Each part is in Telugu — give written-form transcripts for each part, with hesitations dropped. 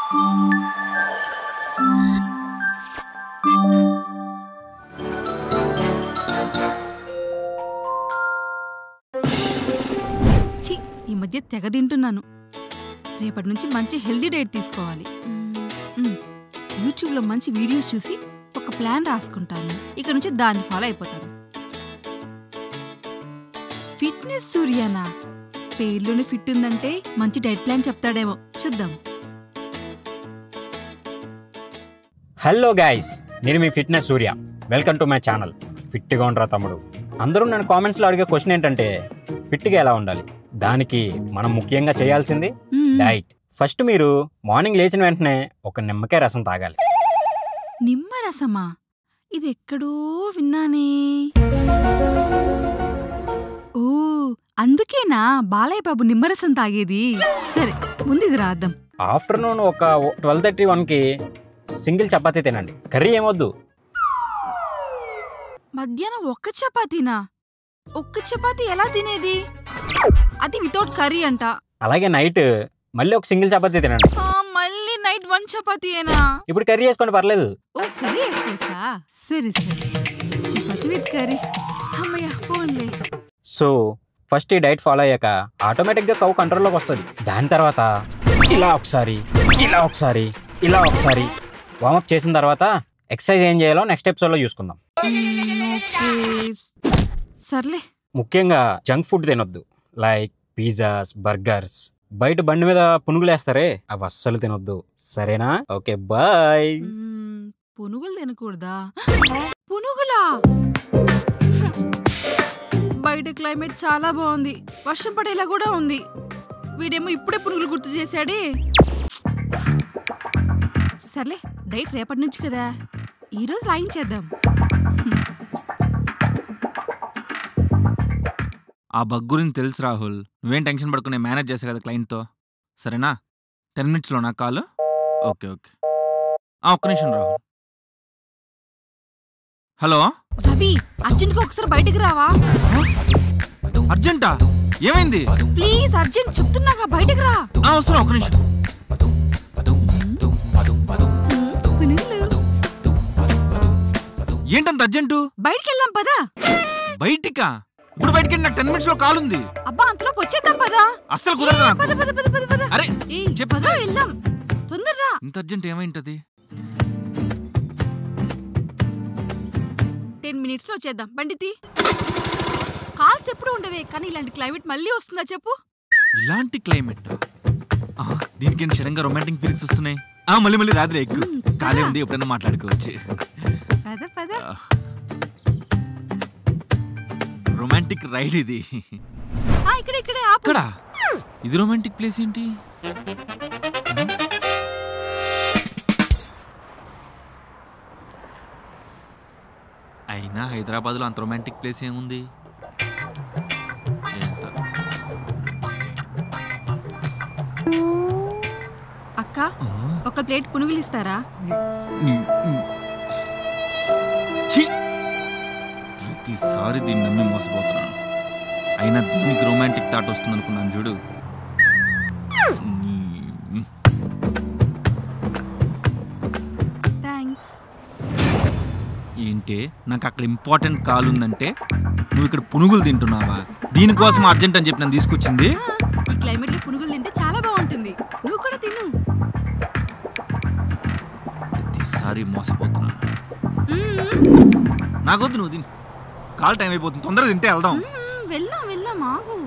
ఈ మధ్య తెగ తింటున్నాను. రేపటి నుంచి మంచి హెల్దీ డైట్ తీసుకోవాలి. యూట్యూబ్లో మంచి వీడియోస్ చూసి ఒక ప్లాన్ రాసుకుంటాను. ఇక నుంచి దాన్ని ఫాలో అయిపోతాను. ఫిట్నెస్ సూర్యనా? పేర్లోనే ఫిట్ ఉందంటే మంచి డైట్ ప్లాన్ చెప్తాడేమో, చూద్దాం. హలో గైస్, నేను మీ fitness Surya. Welcome to my channel. ఫిట్గా ఉండరా తమ్ముడు. అందరూ నన్ను కామెంట్స్లో అడిగే క్వశ్చన్ ఏంటంటే ఫిట్గా ఎలా ఉండాలి? దానికి మనం ముఖ్యంగా చేయాల్సింది డైట్. ఫస్ట్ మీరు మార్నింగ్ లేచిన వెంటనే ఒక నిమ్మకాయ రసం తాగాలి. నిమ్మరసమా? ఇది ఎక్కడో విన్నానే. ఓ, అందుకేనా బాలయ్య బాబు నిమ్మరసం తాగేది? సరే, ముందు ఇది రాద్దాం. ఆఫ్టర్నూన్ ఒక 12:31కి సింగిల్ చపాతీ తినండి, కర్రీ ఏమొద్దు. మధ్యాహ్నం ఒక్క చపాతీనా? ఒక్క చపాతీ ఎలా తినేది? అది వితౌట్ కర్రీ అంట. అలాగే నైట్ మళ్ళీ ఒక సింగిల్ చపాతీ తినండి. మళ్ళీ నైట్ 1 చపాతీయేనా? ఇప్పుడు కర్రీ వేసుకోండి, పర్లేదు. ఓ, కర్రీ వేసుకోవచ్చా? సరే సరే, చపాతీ విత్ కర్రీ. అమ్మయ్య, పోన్లే. సో ఫస్ట్ ఈ డైట్ ఫాలో అయ్యాక ఆటోమేటిక్గా కౌ కంట్రోల్లోకి వస్తుంది. దాని తర్వాత ఇలా ఒకసారి, ఇలా ఒకసారి, ఇలా ఒకసారి వార్మప్ చేసిన తర్వాత ఎక్సర్సైజ్ ఏం చేయాలో నెక్స్ట్ ఎపిసోడ్లో చూసుకుందాం. సర్లే. ముఖ్యంగా జంక్ ఫుడ్ తినొద్దు. Like pizzas, burgers. బయట బండి మీద పునుగులు వేస్తారే, అవి అస్సలు తినొద్దు, సరేనా? Okay, bye. పునుగులు తినకూడదా? పునుగులా? బయట క్లైమేట్ చాలా బాగుంది, వర్షం పడేలా కూడా ఉంది. వీడేమో ఇప్పుడే పునుగులు గుర్తు చేశాడే. సర్లే, డైట్ రేపటి నుంచి కదా, ఈరోజు లాగించేద్దాం. ఆ బగ్ గురించి తెలుసు రాహుల్, నువ్వేం టెన్షన్ పడుకునే మేనేజ్ చేసా కదా క్లయింట్తో, సరేనా? 10 minutesలో నా కాల్. ఓకే ఓకే, ఒక్క నిమిషం రాహుల్. హలో రవి, అర్జెంట్గా ఒకసారి బయటికి రావా? అర్జెంటా? ఏమైంది? ప్లీజ్ అర్జెంట్ చెప్తున్నాగా, బయటికి రా. వస్తున్నా, ఒక్క నిమిషం. ఏంటంత అర్జెంటు? బయటికి వెళ్దాం పదా. బయటికా? ఇప్పుడు బయటికి నాకు 10 minutesలో కాల్ ఉంది. అబ్బా, అంతలో వచ్చేద్దాం పదా. అస్సలు కుదరదు నాకు. పద పద పద పద పద. అరే పదా, వెళ్దాం, తొందరరా. ఇంత అర్జెంట్ ఏమైంటది? 10 minutesలో వచ్చేద్దాం, బండితి. కాల్స్ ఎప్పుడు ఉండవే, కానీ ఇలాంటి క్లైమేట్ మళ్ళీ వస్తుందా చెప్పు? ఇలాంటి క్లైమేట్? దీనికి సడన్ గా రొమాంటిక్ ఫీలింగ్స్ వస్తున్నాయి. మళ్ళీ మళ్ళీ రాత్రి ఎక్కువ కాలే ఉంది, ఎప్పుడైనా మాట్లాడుకోవచ్చు. పద పద. రొమాంటిక్ రైడ్ ఇది. ఇక్కడే ఇక్కడ ఇది రొమాంటిక్ ప్లేస్ ఏంటి? అయినా హైదరాబాద్లో అంత రొమాంటిక్ ప్లేస్ ఏముంది? అక్క, ఒక ప్లేట్ పునుగులు ఇస్తారా? ప్రతిసారి దీన్ని నమ్మి మోసపోతున్నాను. అయినా దీనికి రొమాంటిక్ థాట్ వస్తుంది అనుకున్నాను చూడు. ఏంటే, నాకు అక్కడ ఇంపార్టెంట్ కాల్ ఉందంటే నువ్వు ఇక్కడ పునుగులు తింటున్నావా? దీనికోసం అర్జెంట్ అని చెప్పి నన్ను తీసుకొచ్చింది. ఈ క్లైమేట్ లో పునుగులు తింటే చాలా బాగుంటుంది, నువ్వు కూడా తిను. ప్రతిసారి మోసపోతున్నాను. నాకొద్దు, నువ్వు తిని. కాల్ టైం అయిపోతుంది, తొందరగా తింటే వెళ్దాం. వెళ్దాం వెళ్దాం, ఆగు.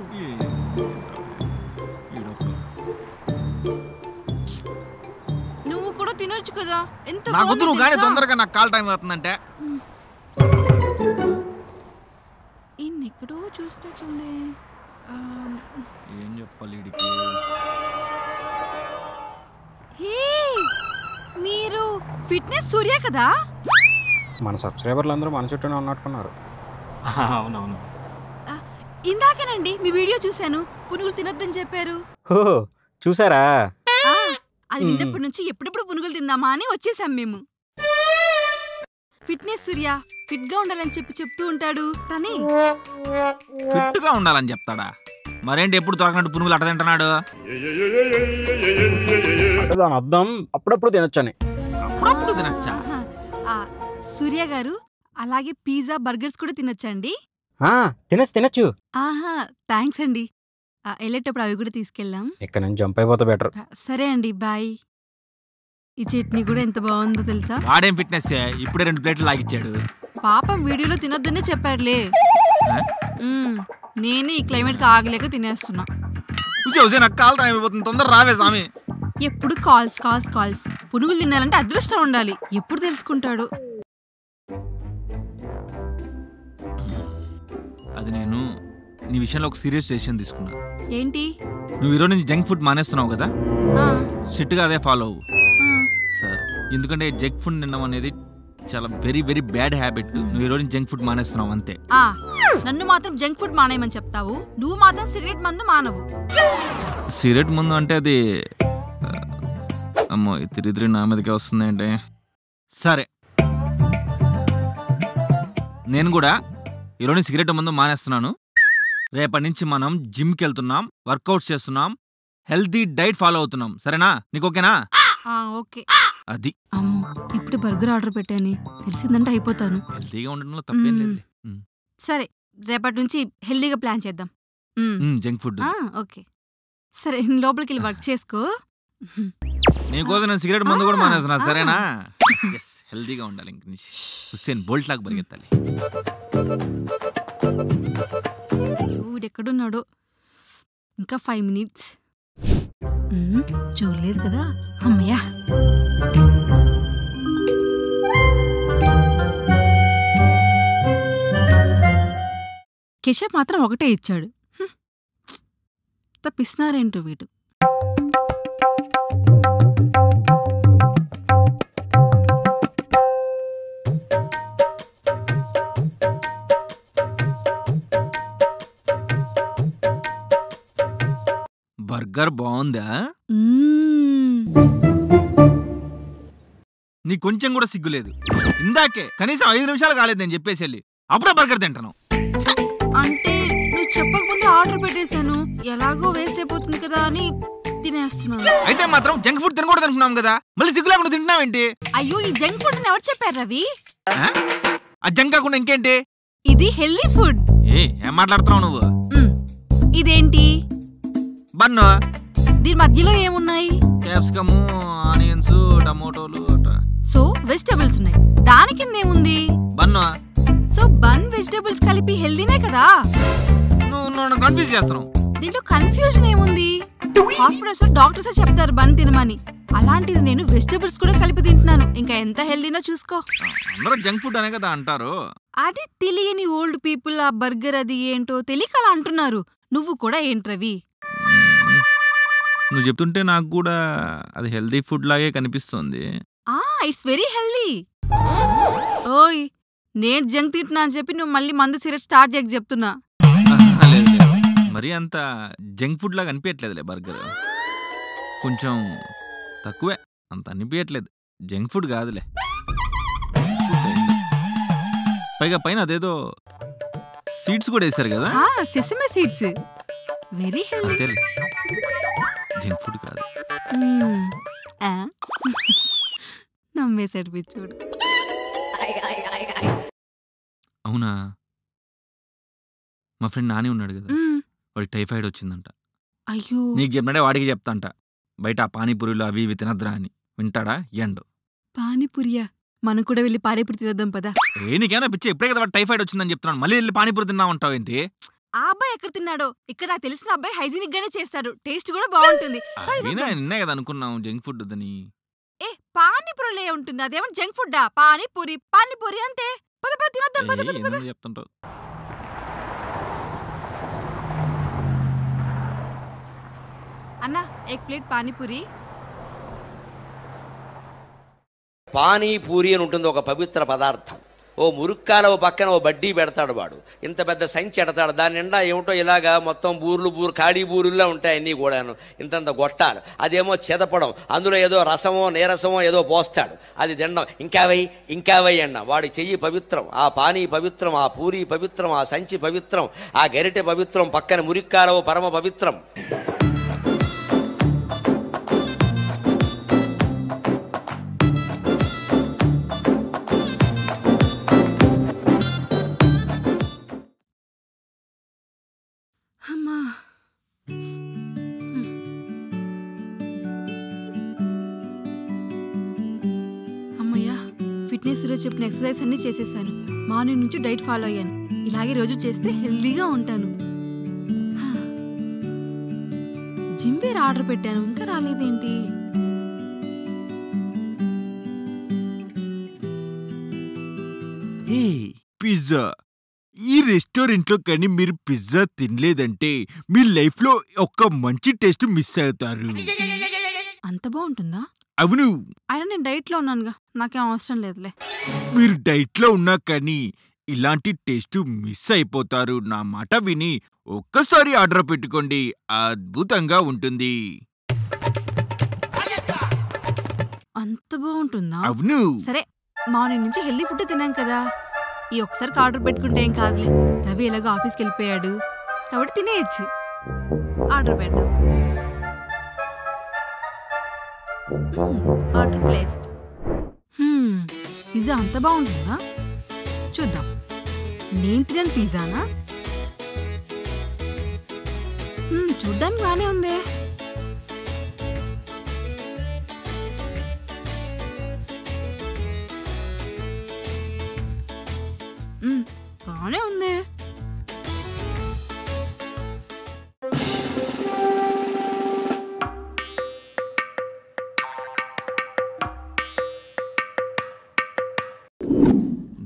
నువ్వు కూడా తినొచ్చు కదా. ఎంత నాకొద్దు, నువ్వు కానీ తొందరగా, నాకు కాల్ టైం అవుతుందంటే. ఎక్కడో చూసినట్టుంది. ఏం చెప్పాలి వీడికి? మీరు ఫిట్నెస్ సూర్య కదా? మన సబ్స్క్రైబర్లు అందరూ మన చుట్టూనే ఉన్నట్టున్నారు. అవునవును, ఇందాకేనండి మీ వీడియో చూశాను, పునుగులు తినొద్దని చెప్పారు. ఓహో, చూసారా? అది విన్నప్పటి నుంచి ఎప్పుడెప్పుడు పునుగులు తిందామా అని వచ్చేసాం మేము. ఫిట్నెస్ సూర్య ఫిట్ గా ఉండాలని చెప్తూ ఉంటాడు. తనే ఫిట్ గా ఉండాలని చెప్తాడా? మరేంటి ఎప్పుడు తోకనట్టు పునుగులు అట్ట తింటున్నాడు? అంటే దాని అర్థం అప్పుడప్పుడు తినొచ్చని. అప్పుడప్పుడు తినచ్చా? ఆ, సూర్య గారు అలాగే పిజ్జా బర్గర్స్ కూడా తినొచ్చండి? తినచ్చు. ఆహా, థ్యాంక్స్ అండి. వెళ్ళేటప్పుడు అవి కూడా తీసుకెళ్ళాం. ఇక్కడ నుంచి జంప్ అయిపోతే బెటర్. సరే అండి, బాయ్. ఈ చట్నీ కూడా ఎంత బాగుందో తెలుసా? వాడేం ఫిట్నెస్, ఇప్పుడే 2 ప్లేట్లు లాగిచ్చాడు. పాపం వీడియోలో తినొద్దనే చెప్పాడులే. నేనే ఈ క్లైమేట్కి ఆగలేక తినేస్తున్నా. నాకు కాల్ టైం అయిపోతుంది, తొందర రావే స్వామి. ఎప్పుడు కాల్స్ కాల్స్ కాల్స్. పునుగులు తినాలంటే అదృష్టం ఉండాలి. ఎప్పుడు తెలుసుకుంటాడు? అది నేను నీ విషయంలో ఒక సీరియస్ డెసిషన్ తీసుకున్నా. ఏంటి? నువ్వు ఈరోజు నుంచి జంక్ ఫుడ్ మానేస్తున్నావు కదా, ఆ, స్ట్రిక్ట్గా అదే ఫాలో అవ్వు ఆ. సార్. ఎందుకంటే జంక్ ఫుడ్ తినడం అనేది చాలా వెరీ వెరీ బ్యాడ్ హ్యాబిట్. నువ్వు ఈరోజు జంక్ ఫుడ్ మానేస్తున్నావు అంతే. నన్ను మాత్రం జంక్ ఫుడ్ మానేయమని చెప్తావు, నువ్వు మాత్రం సిగరెట్ మందు మానవు. సిగరెట్ ముందు అంటే అది అమ్మో తిరిగి నా మీదకే వస్తుంది అంటే. సరే, నేను కూడా ఈరోజు సిగరెట్ ముందు మానేస్తున్నాను. రేపటి నుంచి మనం జిమ్కి వెళ్తున్నాం, వర్కౌట్స్ చేస్తున్నాం, హెల్తీ డైట్ ఫాలో అవుతున్నాం. సరేనా? నీకు ఓకేనా? ఓకే. అది అమ్మో, ఇప్పుడు బర్గర్ ఆర్డర్ పెట్టాను, తెలిసిందంటే అయిపోతాను. హెల్తీగా ఉండడంలో తప్పేం లేదు. సరే, రేపటి నుంచి హెల్దీగా ప్లాన్ చేద్దాం. Junk food okay. సరే, లోపలికి వెళ్ళి వర్క్ చేసుకో. నీకోసం నేను సిగరెట్ మందు కూడా మానేస్తున్నా. సరేనా? ఎస్, హెల్దీగా ఉండాలి. ఇంక నుంచి హుస్సేన్ బోల్ట్ లాగా పరిగెత్తాలి. ఎక్కడున్నాడో? ఇంకా 5 minutes. చూడలేదు కదా, అమ్మయ్యా. కేశవ్ మాత్రం ఒకటే ఇచ్చాడు. తప్పిస్తున్నారేంటో వీడు. బర్గర్ బాగుందా? నీ కొంచెం కూడా సిగ్గులేదు. ఇందాకే కనీసం 5 నిమిషాలు కాలేదు నేను చెప్పేసి వెళ్ళి అప్పుడే బర్గర్ తింటాను. అంటే నువ్వు చెప్పకముందే ఆర్డర్ పెట్టేశాను, ఎలాగో వేస్ట్ అయిపోతుంది కదా అని తినేస్తున్నాను. అయితే మాత్రం జంక్ ఫుడ్ తినకూడదు అనుకున్నాం కదా, మళ్ళీ సిగ్గు లేకుండా తింటున్నావేంటి? అయ్యో, ఈ జంక్ ఫుడ్ ఎవరు చెప్పారు రవి? ఆ జంక్ కాకుండా ఇంకేంటి? ఇది హెల్దీ ఫుడ్. ఏం మాట్లాడుతున్నావు నువ్వు? ఇదేంటి? బన్ను. దీని మధ్యలో ఏమున్నాయి? క్యాప్సికమ్, ఆనియన్స్, టమోటోలు. సో వెజిటబుల్స్ ఉన్నాయి. దాని కింద ఏముంది? బన్ను. సో బన్ వెజిటబుల్స్ కలిపి హెల్దీనే కదా? నువ్వు కన్ఫ్యూజ్ చేస్తున్నావు. దీంట్లో కన్ఫ్యూజన్ ఏముంది? హాస్పిటల్స్ లో డాక్టర్స్ చెప్తారు బన్ తినమని, అలాంటిది నేను వెజిటబుల్స్ కూడా కలిపి తింటున్నాను. ఇంకా ఎంత హెల్దీనో చూసుకో. అందరూ జంక్ ఫుడ్ అనే కదా అంటారు. అది తెలియని ఓల్డ్ పీపుల్ ఆ బర్గర్ అది ఏంటో తెలియక అలా అంటున్నారు. నువ్వు కూడా ఏంట్రవి? నువ్వు చెప్తుంటే నాకు కూడా అది హెల్దీ ఫుడ్ లాగే కనిపిస్తుంది. It's very healthy. ఓయ్, నేను జంక్ తింటున్నా అని చెప్పి నువ్వు మళ్ళీ మందు సిగరెట్ స్టార్ట్ చేయక చెప్తున్నా. లేదు, మరీ అంత జంక్ ఫుడ్ లాగా అనిపించట్లేదులే బర్గర్. కొంచెం తక్కువే, అంత అనిపించట్లేదు. జంక్ ఫుడ్ కాదులే. పైగా పైన అదేదో సీడ్స్ కూడా వేసారు కదా. Sesame seeds, very healthy. Junk food కాదు. నమ్మేసాడు పిచ్చోడు. అవునా? మా ఫ్రెండ్ నాని ఉన్నాడు కదా, వాడికి టైఫాయిడ్ వచ్చిందంట. అయ్యో, నీకు చెప్పినట్టే వాడికి చెప్తాంట. బయట ఆ పానీపూరిలో అవి ఇవి తినద్దురా అని. వింటాడా? ఎండు పానీపూరియా? మనం కూడా వెళ్ళి పానీపూరి తినద్దాం పదా. నీకేమైనా పిచ్చి? ఇప్పుడే కదా వాడు టైఫాయిడ్ వచ్చిందని చెప్తున్నాను, మళ్ళీ వెళ్ళి పానీపూరి తిన్నామంటావు ఏంటి? ఆ అబ్బాయి ఎక్కడ తిన్నాడో? ఇక్కడ నాకు తెలిసిన అబ్బాయి హైజీనిక్ గానే చేస్తాడు, టేస్ట్ కూడా బాగుంటుంది. నిన్నే కదా అనుకున్నాం జంక్ ఫుడ్ అని. పానీపూరిలో ఉంటుంది, అదేమన్నా జంక్ ఫుడ్డా? పానీపూరి పానీపూరి అంతే. పద పద తినొద్దాం, పద పద పద. చెప్తుంటావు. అన్నా, 1 ప్లేట్ పానీపూరి. పానీపూరి అని ఉంటుంది ఒక పవిత్ర పదార్థం. ఓ మురుక్కాల ఓ పక్కన ఓ బడ్డీ పెడతాడు వాడు, ఇంత పెద్ద సంచి ఎడతాడు, దాని నిండా ఏమిటో ఇలాగా మొత్తం బూర్లు ఖాళీ బూరుల్లా ఉంటాయి అన్నీ కూడాను, ఇంతంత గొట్టాలు. అదేమో చెదపడం, అందులో ఏదో రసమో నీరసమో ఏదో పోస్తాడు, అది తినడం. ఇంకా వై అన్న. వాడి చెయ్యి పవిత్రం, ఆ పానీ పవిత్రం, ఆ పూరి పవిత్రం, ఆ సంచి పవిత్రం, ఆ గరిటె పవిత్రం, పక్కన మురిక్కాల ఓ పరమ పవిత్రం. ఫిట్నెస్ రోజు చెప్పిన ఎక్సర్సైజ్ అన్ని చేసేసాను. మార్నింగ్ నుంచి డైట్ ఫాలో అయ్యాను. ఇలాగే రోజు చేస్తే హెల్దీగా ఉంటాను. జిమ్ వేర్ ఆర్డర్ పెట్టాను, ఇంకా రాలేదేంటి? పిజ్జా. ఈ రెస్టారెంట్లో కానీ మీరు పిజ్జా తినలేదంటే మీ లైఫ్లో ఒక మంచి టేస్ట్ మిస్ అవుతారు. అంత బాగుంటుందా? అవును. అయినా నేను డైట్లో ఉన్నానుగా, నాకేం అవసరం లేదులే. మీరు డైట్లో ఉన్నా కానీ ఇలాంటి టేస్ట్ మిస్ అయిపోతారు. నా మాట విని ఒక్కసారి ఆర్డర్ పెట్టుకోండి, అద్భుతంగా ఉంటుంది. అంత బాగుంటుందా? అవును. సరే, మార్నింగ్ నుంచి హెల్దీ ఫుడ్ తినాం కదా, ఈ ఒక్కసారికి ఆర్డర్ పెట్టుకుంటే ఏం కాదులే. రవి ఎలాగో ఆఫీస్కి వెళ్ళిపోయాడు కాబట్టి తినేయచ్చు. ఆర్డర్ పెడదాం. Order placed. పిజ్జా అంత బాగుంటుందా? చూద్దాం. నేను తినని పిజ్జానా? చూడ్డానికి బానే ఉందే. బానే ఉంది.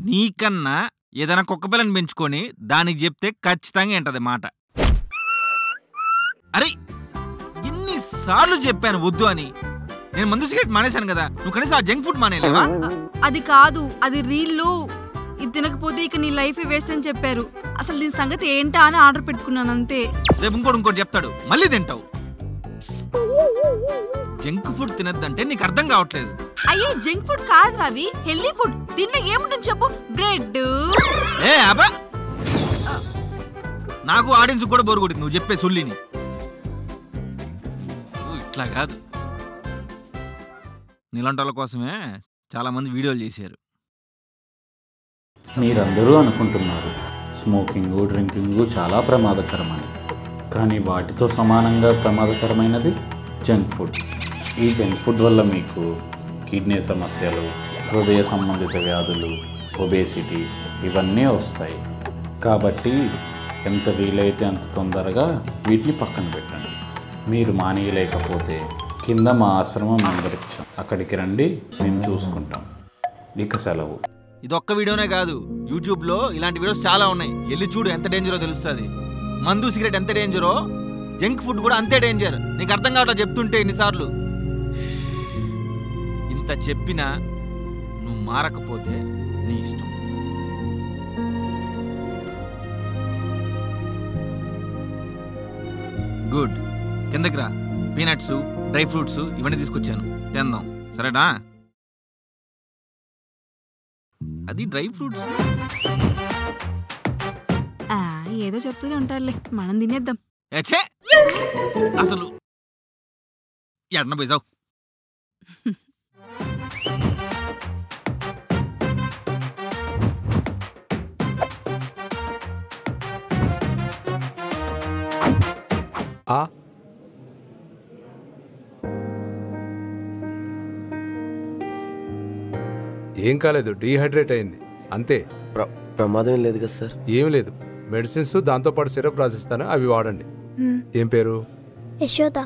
నీకన్నా ఏదైనా కుక్క పిల్లని పెంచుకొని దానికి చెప్తే ఖచ్చితంగా ఏంటది మాట. అరే, ఎన్నిసార్లు చెప్పాను వద్దు అని. నేను మందు సిగరెట్ మానేశాను కదా, నువ్వు కనీసం ఆ జంక్ ఫుడ్ మానేలేవా? అది కాదు, అది రీల్లో. ఇది తినకపోతే ఇక నీ లైఫ్ వేస్ట్ అని చెప్పారు. అసలు దీని సంగతి ఏంటా అని ఆర్డర్ పెట్టుకున్నాను అంతే. రేపు ఇంకోటి చెప్తాడు, మళ్ళీ తింటావు. జంక్ ఫుడ్ తినద్దంటే నీకు అర్థం కావట్లేదు. అయ్యే, జంక్ ఫుడ్ కాదు రవి, హెల్దీ ఫుడ్. దీనిలో ఏముంటుంది చెప్పు? బ్రెడ్. నాకు ఆడియన్స్ కూడా బోరు కొట్టింది నువ్వు చెప్పే సొల్లిని. ఇట్లా కాదు. నీలాంటి వాళ్ళ కోసమే చాలా మంది వీడియోలు చేశారు. మీరందరూ అనుకుంటున్నారు స్మోకింగ్, డ్రింకింగ్ చాలా ప్రమాదకరమని. కానీ వాటితో సమానంగా ప్రమాదకరమైనది జంక్ ఫుడ్. ఈ జంక్ ఫుడ్ వల్ల మీకు కిడ్నీ సమస్యలు, హృదయ సంబంధిత వ్యాధులు, ఒబేసిటీ ఇవన్నీ వస్తాయి. కాబట్టి ఎంత వీలైతే అంత తొందరగా వీటిని పక్కన పెట్టండి. మీరు మానేయలేకపోతే కింద మా ఆశ్రమం అందరిచ్చాం, అక్కడికి రండి, మేము చూసుకుంటాం. ఇక సెలవు. ఇది ఒక్క వీడియోనే కాదు, యూట్యూబ్లో ఇలాంటి వీడియోస్ చాలా ఉన్నాయి. వెళ్ళి చూడు, ఎంత డేంజరో తెలుస్తుంది. మందు సిగరెట్ ఎంత డేంజరో, జంక్ ఫుడ్ కూడా అంతే డేంజర్. నీకు అర్థం కావట్లా చెప్తుంటే ఎన్నిసార్లు. ఇంత చెప్పినా నువ్వు మారకపోతే నీ ఇష్టం. గుడ్, కిందకి రా. పీనట్స్, డ్రై ఫ్రూట్స్ ఇవన్నీ తీసుకొచ్చాను, తిందాం. సరేనా? అది డ్రై ఫ్రూట్స్. ఏదో చెప్తూనే ఉంటారులే, మనం తినేద్దాం. అసలు ఎన్న పోయిసావు. ఏం కాలేదు, డీహైడ్రేట్ అయింది అంతే. ప్రమాదం ఏం లేదు కదా సార్? ఏం లేదు, మెడిసిన్స్ దాంతోపాటు సిరప్ రాసిస్తాను, అవి వాడండి. ఏం పేరు? యశోద.